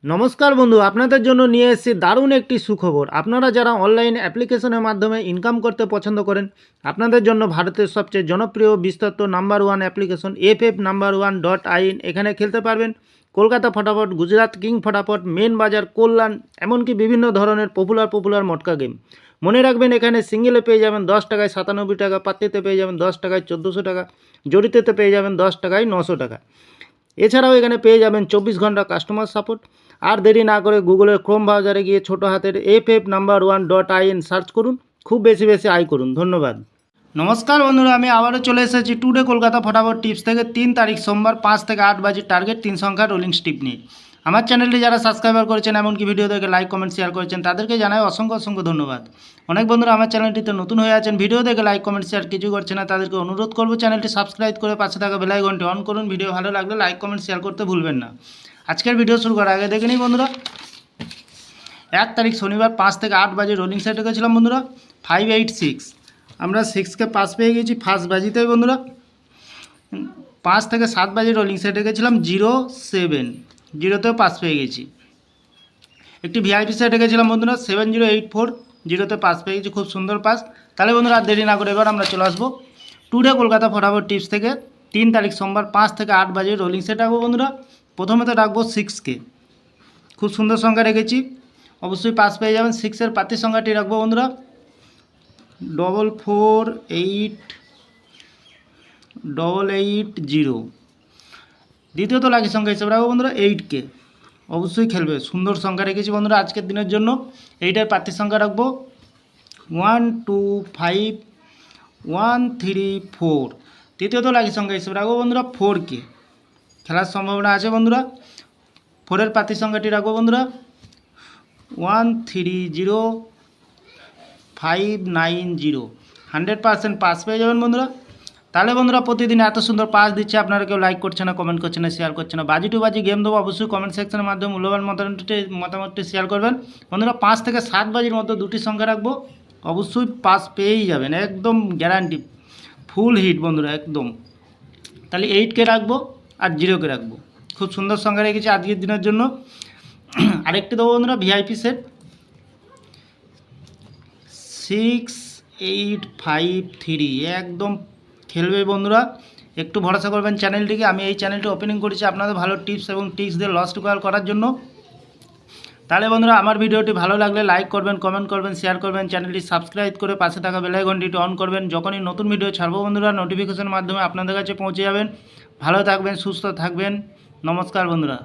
নমস্কার বন্ধু, আপনাদের জন্য নিয়ে এসেছি দারুণ একটি সুখবর। আপনারা যারা অনলাইন অ্যাপ্লিকেশনের মাধ্যমে ইনকাম করতে পছন্দ করেন, আপনাদের জন্য ভারতের সবচেয়ে জনপ্রিয় বিস্তৃত নাম্বার ওয়ান অ্যাপ্লিকেশন FF1.in এখানে খেলতে পারবেন। কলকাতা ফটাফট, গুজরাট কিং ফটাফট, মেন বাজার, কল্যাণ, এমনকি বিভিন্ন ধরনের পপুলার মটকা গেম। মনে রাখবেন, এখানে সিঙ্গেলে পেয়ে যাবেন 10 টাকায় 97 টাকা, পাত্তিতে পেয়ে যাবেন 10 টাকায় 1400 টাকা, জড়িতেতে পেয়ে যাবেন 10 টাকায় 900 টাকা। এছাড়াও এখানে পেয়ে যাবেন 24 ঘন্টা কাস্টমার সাপোর্ট। আর দেরি না করে গুগলের ক্রোম ব্রাউজারে গিয়ে ছোটো হাতের FF1.in সার্চ করুন, খুব বেশি আয় করুন। ধন্যবাদ। নমস্কার বন্ধুরা, আমি আবারও চলে এসেছি টুডে কলকাতা ফটাফট টিপস থেকে 3 তারিখ সোমবার 5 থেকে 8 বাজে টার্গেট 3 সংখ্যার রোলিং স্টিপ নিয়ে। আমার চ্যানেলটি যারা সাবস্ক্রাইবার করেছেন, এমনকি ভিডিও দেখে লাইক কমেন্ট শেয়ার করেছেন, তাদেরকে জানাই অসংখ্য ধন্যবাদ। অনেক বন্ধুরা আমার চ্যানেলটিতে নতুন হয়ে আছেন, ভিডিও দেখে লাইক কমেন্ট শেয়ার কিছু করছে না, তাদেরকে অনুরোধ করবো চ্যানেলটি সাবস্ক্রাইব করে পাশে থাকা বেল আইকনটি অন করুন। ভিডিও ভালো লাগলে লাইক কমেন্ট শেয়ার করতে ভুলবেন না। আজকের ভিডিও শুরু করার আগে দেখে নিই বন্ধুরা, 1 তারিখ শনিবার 5 থেকে 8 বাজে রোলিং সেটে গেছিলাম বন্ধুরা 586। আমরা 6কে পাস পেয়ে গেছি ফার্স্ট বাজিতেই বন্ধুরা। 5 থেকে 7 বাজে রোলিং সেটে গেছিলাম 07, 0তেও পাস পেয়ে গেছি। একটি ভিআইপি সেটে গেছিলাম বন্ধুরা 7084, 0তে পাস পেয়ে গেছি, খুব সুন্দর পাস। তাহলে বন্ধুরা আর দেরি না করে এবার আমরা চলে আসবো টুডে কলকাতা ফটাফট টিপস থেকে 3 তারিখ সোমবার 5 থেকে 8 বাজে রোলিং সেট রাখবো বন্ধুরা। প্রথমে তো রাখবো 6কে, খুব সুন্দর সংখ্যা রেখেছি, অবশ্যই পাস পেয়ে যাবেন। 6-এর পাতির সংখ্যাটি রাখবো বন্ধুরা 44880। দ্বিতীয়ত লাকি সংখ্যা হিসেবে রাখবো বন্ধুরা 8কে, অবশ্যই খেলবে, সুন্দর সংখ্যা রেখেছি বন্ধুরা আজকের দিনের জন্য। 8-এর পাতির সংখ্যা রাখবো 125134। তৃতীয়ত লাকি সংখ্যা হিসেবে রাখবো বন্ধুরা 4কে, খেলার সম্ভাবনা আছে বন্ধুরা। 4-এর পাতির সংখ্যাটি রাখবো বন্ধুরা 130590। 100% পাস পেয়ে যাবেন বন্ধুরা। তাহলে বন্ধুরা প্রতিদিন এত সুন্দর পাস দিচ্ছে, আপনারা কেউ লাইক করছে না, কমেন্ট করছে না, শেয়ার করছে না। বাজি টু বাজি গেম দেবো, অবশ্যই কমেন্ট সেকশনের মাধ্যমে মূল্যবান মতামতটি শেয়ার করবেন বন্ধুরা। 5 থেকে 7 বাজির মধ্যে দুটি সংখ্যা রাখবো, অবশ্যই পাস পেয়েই যাবেন, একদম গ্যারান্টি, ফুল হিট বন্ধুরা একদম। তাহলে 8কে রাখবো আর 0কে রাখবো, খুব সুন্দর সংখ্যা রেখেছি আজকের দিনের জন্য। আরেকটি দেবো বন্ধুরা ভিআইপি সেট 6853, একদম খেলবে বন্ধুরা, একটু ভরসা করবেন চ্যানেলটিকে। আমি এই চ্যানেলটি ওপেনিং করেছি আপনাদের ভালো টিপস এবং ট্রিক্স দিয়ে লস রিকভার করার জন্য। তাহলে বন্ধুরা আমার ভিডিওটি ভালো লাগলে লাইক করবেন, কমেন্ট করবেন, শেয়ার করবেন, চ্যানেলটি সাবস্ক্রাইব করে পাশে থাকা বেল আইকনটি অন করবেন। যখনই নতুন ভিডিও ছাড়বো বন্ধুরা নোটিফিকেশনের মাধ্যমে আপনাদের কাছে পৌঁছে যাবেন। ভালো থাকবেন, সুস্থ থাকবেন, নমস্কার বন্ধুরা।